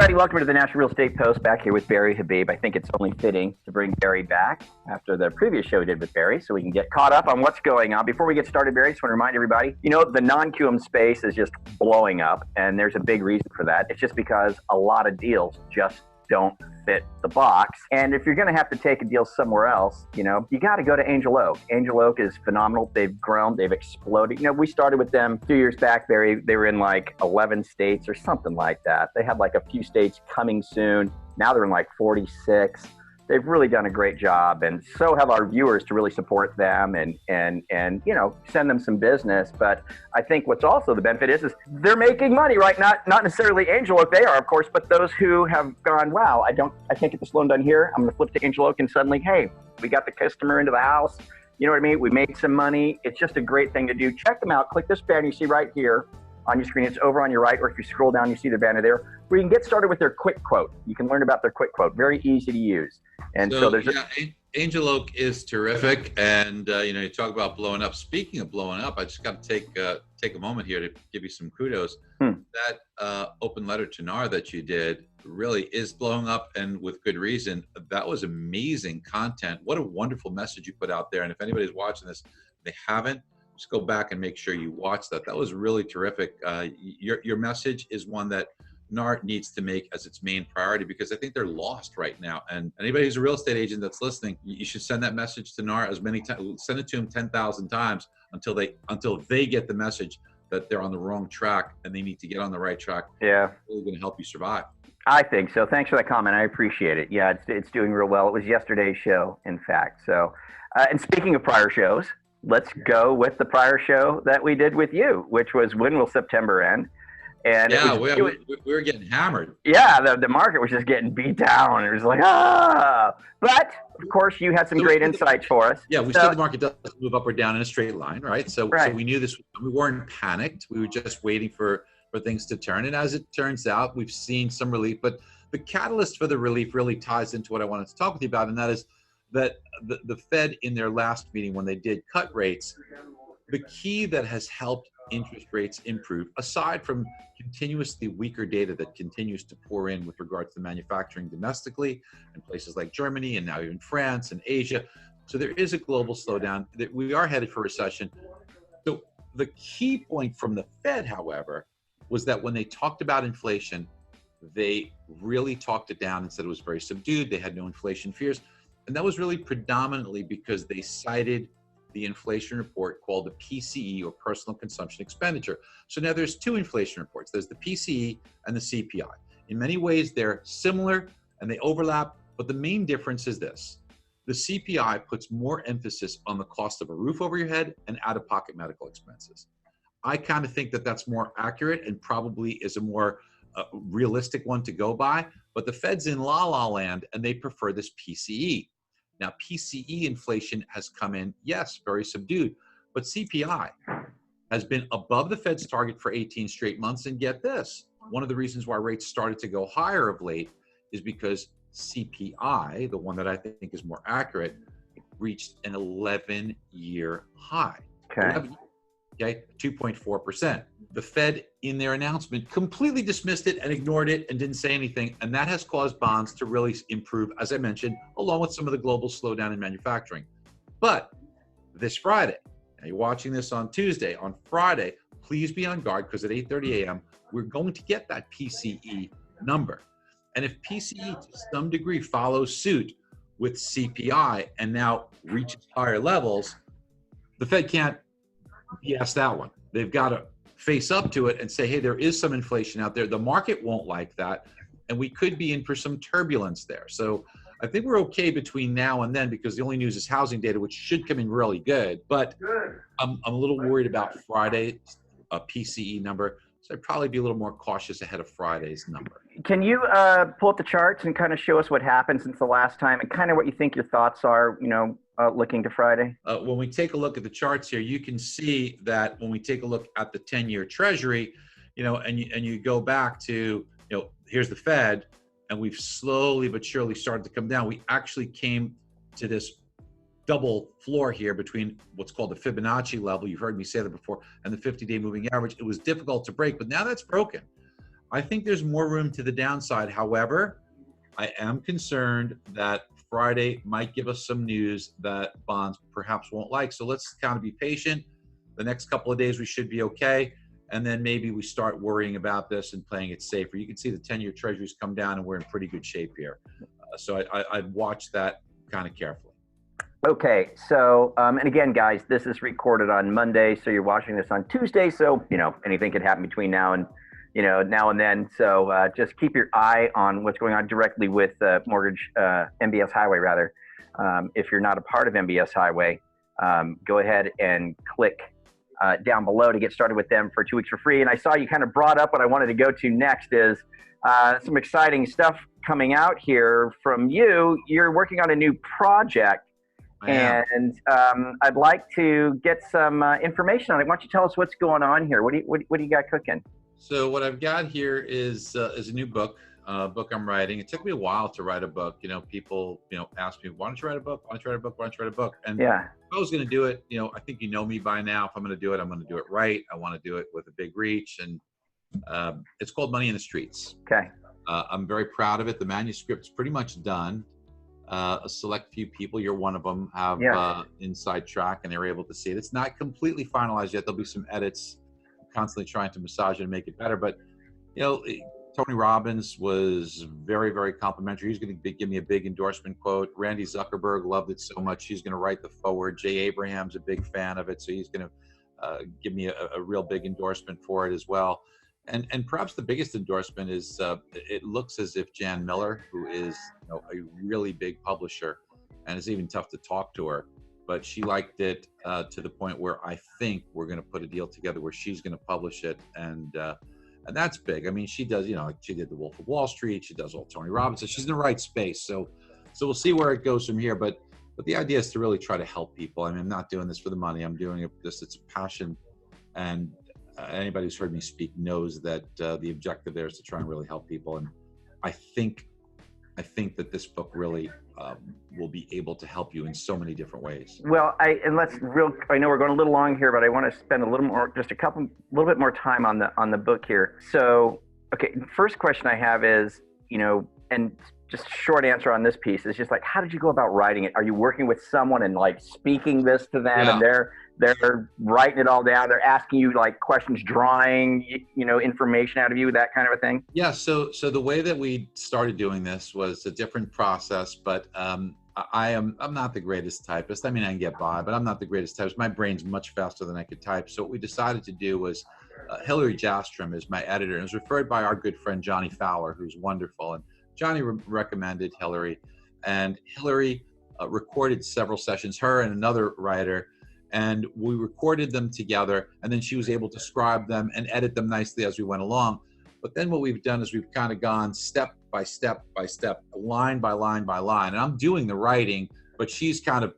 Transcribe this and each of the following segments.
everybody. Welcome to the National Real Estate Post. Back here with Barry Habib. I think it's only fitting to bring Barry back after the previous show we did with Barry so we can get caught up on what's going on. Before we get started, Barry, I just want to remind everybody, the non-QM space is just blowing up, and there's a big reason for that. It's just because a lot of deals just don't fit the box. And if you're going to have to take a deal somewhere else, you got to go to Angel Oak. Angel Oak is phenomenal. They've grown, they've exploded. We started with them 2 years back, Barry. They were in like 11 states or something like that. They had like a few states coming soon. Now they're in like 46. They've really done a great job, and so have our viewers to really support them and send them some business. But I think what's also the benefit is they're making money, right? Not necessarily Angel Oak, they are, of course, but those who have gone, wow, I can't get this loan done here. I'm going to flip to Angel Oak, and suddenly, hey, we got the customer into the house. You know what I mean? We made some money. It's just a great thing to do. Check them out. Click this banner you see right here on your screen. It's over on your right, or if you scroll down, you see the banner there, where you can get started with their quick quote. You can learn about their quick quote. Very easy to use. And so there's Angel Oak is terrific, and you talk about blowing up. Speaking of blowing up, I just got to take a moment here to give you some kudos. That open letter to NAR that you did really is blowing up, and with good reason. That was amazing content. What a wonderful message you put out there. And if anybody's watching this, they haven't, just go back and make sure you watch that. That was really terrific. Your message is one that NAR needs to make as its main priority, because I think they're lost right now. And anybody who's a real estate agent that's listening, you should send that message to NAR as many times. Send it to them 10,000 times until they get the message that they're on the wrong track and they need to get on the right track. Yeah, it's really going to help you survive. I think so. Thanks for that comment. I appreciate it. Yeah, it's doing real well. It was yesterday's show, in fact. So, and speaking of prior shows, let's go with the prior show that we did with you, which was When Will September End? And yeah, we were getting hammered. Yeah, the market was just getting beat down. It was like, But, of course, you had some great insights for us. Yeah, we said the market doesn't move up or down in a straight line, right? So we knew this. We weren't panicked. We were just waiting for things to turn. And as it turns out, we've seen some relief. But the catalyst for the relief really ties into what I wanted to talk with you about, and that is that the Fed, in their last meeting when they did cut rates, the key that has helped interest rates improve, aside from continuously weaker data that continues to pour in with regards to manufacturing domestically in places like Germany and now even France and Asia. So there is a global slowdown. That we are headed for recession. So the key point from the Fed, however, was that when they talked about inflation, they really talked it down and said it was very subdued. They had no inflation fears. And that was really predominantly because they cited the inflation report called the PCE, or Personal Consumption Expenditure. So now there's two inflation reports. There's the PCE and the CPI. In many ways, they're similar and they overlap, but the main difference is this. The CPI puts more emphasis on the cost of a roof over your head and out-of-pocket medical expenses. I kind of think that that's more accurate and probably is a more realistic one to go by, but the Fed's in la-la land and they prefer this PCE. Now, PCE inflation has come in, yes, very subdued, but CPI has been above the Fed's target for 18 straight months. And get this, one of the reasons why rates started to go higher of late is because CPI, the one that I think is more accurate, reached an 11-year high. Okay, 2.4%. The Fed, in their announcement, completely dismissed it and ignored it and didn't say anything. And that has caused bonds to really improve, as I mentioned, along with some of the global slowdown in manufacturing. But this Friday, now you're watching this on Tuesday, on Friday, please be on guard, because at 8:30 a.m., we're going to get that PCE number. And if PCE to some degree follows suit with CPI and now reaches higher levels, the Fed can't BS that one. They've got to face up to it and say, hey, there is some inflation out there. The market won't like that, and we could be in for some turbulence there. So I think we're okay between now and then, because the only news is housing data, which should come in really good. But I'm a little worried about Friday's PCE number, so I'd probably be a little more cautious ahead of Friday's number. Can you pull up the charts and kind of show us what happened since the last time, and kind of what you think your thoughts are, looking to Friday? When we take a look at the charts here, you can see that when we take a look at the 10-year Treasury, and you go back to, here's the Fed, and we've slowly but surely started to come down. We actually came to this double floor here between what's called the Fibonacci level, you've heard me say that before, and the 50-day moving average. It was difficult to break, but now that's broken. I think there's more room to the downside. However, I am concerned that Friday might give us some news that bonds perhaps won't like. So let's kind of be patient. The next couple of days we should be okay. And then maybe we start worrying about this and playing it safer. You can see the 10-year treasuries come down and we're in pretty good shape here. So I'd watch that kind of carefully. Okay, so, and again, guys, this is recorded on Monday, so you're watching this on Tuesday, so, anything could happen between now and then. So just keep your eye on what's going on directly with Mortgage, MBS Highway, rather. If you're not a part of MBS Highway, go ahead and click down below to get started with them for 2 weeks for free. And I saw you kind of brought up what I wanted to go to next is some exciting stuff coming out here from you. You're working on a new project. And I'd like to get some information on it. Why don't you tell us what's going on here? What do you got cooking? So what I've got here is a new book I'm writing. It took me a while to write a book. People ask me, why don't you write a book? Why don't you write a book? Why don't you write a book? And if I was going to do it, I think you know me by now. If I'm going to do it, I'm going to do it right. I want to do it with a big reach. And it's called Money in the Streets. Okay. I'm very proud of it. The manuscript's pretty much done. A select few people, you're one of them, have inside track and they're able to see it. It's not completely finalized yet. There'll be some edits. I'm constantly trying to massage it and make it better. But, Tony Robbins was very, very complimentary. He's going to give me a big endorsement quote. Randy Zuckerberg loved it so much. He's going to write the foreword. Jay Abraham's a big fan of it. So he's going to give me a real big endorsement for it as well. And perhaps the biggest endorsement is it looks as if Jan Miller, who is a really big publisher, and it's even tough to talk to her, but she liked it to the point where I think we're going to put a deal together where she's going to publish it, and that's big. I mean, she does, she did The Wolf of Wall Street, she does all Tony Robbins, so she's in the right space. So we'll see where it goes from here. But the idea is to really try to help people. I mean, I'm not doing this for the money. I'm doing it because it's a passion, and anybody who's heard me speak knows that the objective there is to try and really help people. And I think that this book really will be able to help you in so many different ways. Well, I know we're going a little long here, but I want to spend a little bit more time on the book here. So, okay, first question I have is, and just short answer on this piece is just like, how did you go about writing it? Are you working with someone and like speaking this to them, and they're writing it all down? They're asking you like questions, drawing, information out of you, that kind of a thing? Yeah. So the way that we started doing this was a different process, but I'm not the greatest typist. I mean, I can get by, but I'm not the greatest typist. My brain's much faster than I could type. So what we decided to do was Hillary Jastrom is my editor, and it was referred by our good friend Johnny Fowler, who's wonderful. And Johnny recommended Hillary, and Hillary recorded several sessions, her and another writer, and we recorded them together, and then she was able to scribe them and edit them nicely as we went along. But then what we've done is we've kind of gone step by step by step, line by line by line, and I'm doing the writing, but she's kind of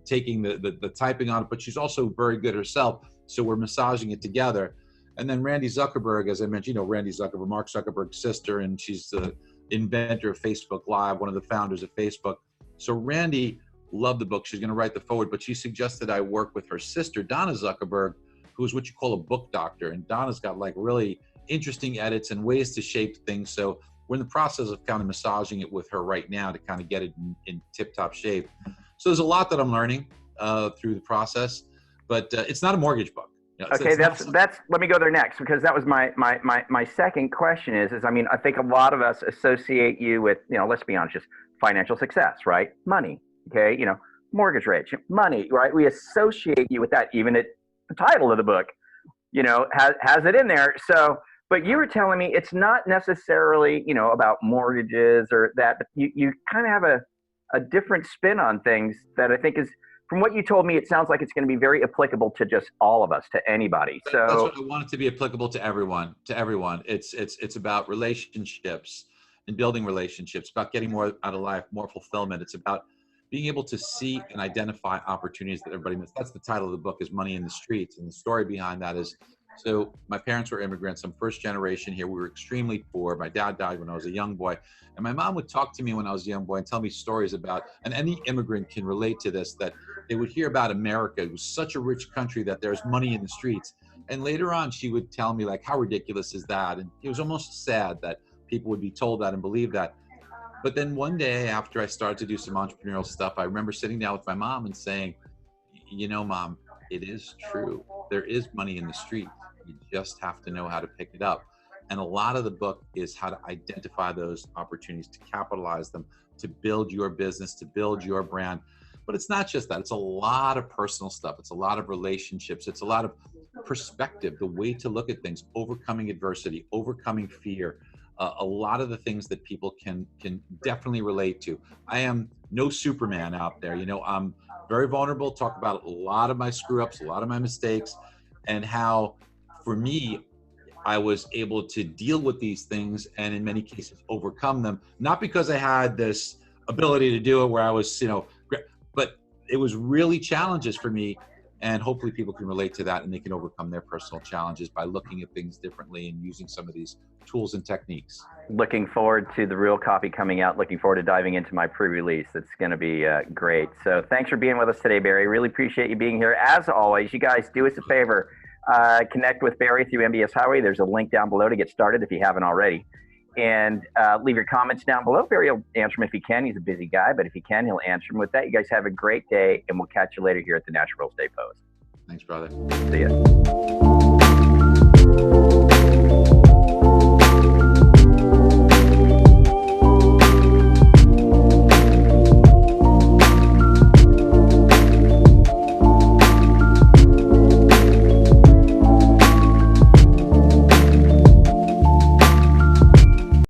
taking the typing on it, but she's also very good herself, so we're massaging it together. And then Randy Zuckerberg, as I mentioned, Randy Zuckerberg, Mark Zuckerberg's sister, and she's the inventor of Facebook Live, one of the founders of Facebook. So Randy loved the book. She's going to write the foreword, but she suggested I work with her sister, Donna Zuckerberg, who is what you call a book doctor. And Donna's got like really interesting edits and ways to shape things. So we're in the process of kind of massaging it with her right now to kind of get it in tip-top shape. So there's a lot that I'm learning through the process, but it's not a mortgage book. Okay, that's let me go there next, because that was my second question is I mean, I think a lot of us associate you with, let's be honest, just financial success, right? Money, okay, mortgage rates, money, right? We associate you with that, even the title of the book, has it in there. So, but you were telling me it's not necessarily, about mortgages or that, but you kind of have a different spin on things that I think is, from what you told me, it sounds like it's going to be very applicable to just all of us, to anybody. So that's what I want it to be applicable to everyone. It's about relationships and building relationships, about getting more out of life, more fulfillment. It's about being able to see and identify opportunities that everybody misses. That's the title of the book, is Money in the Streets. And the story behind that is So my parents were immigrants. I'm first generation here. We were extremely poor. My dad died when I was a young boy. And my mom would talk to me when I was a young boy and tell me stories about, and any immigrant can relate to this, that they would hear about America. It was such a rich country that there's money in the streets. And later on, she would tell me, like, how ridiculous is that? And it was almost sad that people would be told that and believe that. But then one day after I started to do some entrepreneurial stuff, I remember sitting down with my mom and saying, you know, Mom, it is true. There is money in the street. You just have to know how to pick it up. And a lot of the book is how to identify those opportunities, to capitalize them, to build your business, to build your brand. But it's not just that. It's a lot of personal stuff. It's a lot of relationships. It's a lot of perspective, the way to look at things, overcoming adversity, overcoming fear. A lot of the things that people can definitely relate to. I am no Superman out there. You know, I'm very vulnerable, talk about a lot of my screw ups, a lot of my mistakes, and how, for me, I was able to deal with these things and in many cases overcome them, not because I had this ability to do it where I was, you know, but it was really challenges for me. And hopefully people can relate to that and they can overcome their personal challenges by looking at things differently and using some of these tools and techniques. Looking forward to the real copy coming out. Looking forward to diving into my pre-release. It's going to be great. So thanks for being with us today, Barry. Really appreciate you being here. As always, you guys do us a favor. Connect with Barry through MBS Highway. There's a link down below to get started if you haven't already. And leave your comments down below. Barry will answer them if he can. He's a busy guy, but if he can, he'll answer them. With that, you guys have a great day, and we'll catch you later here at the National Real Estate Post. Thanks, brother. See ya.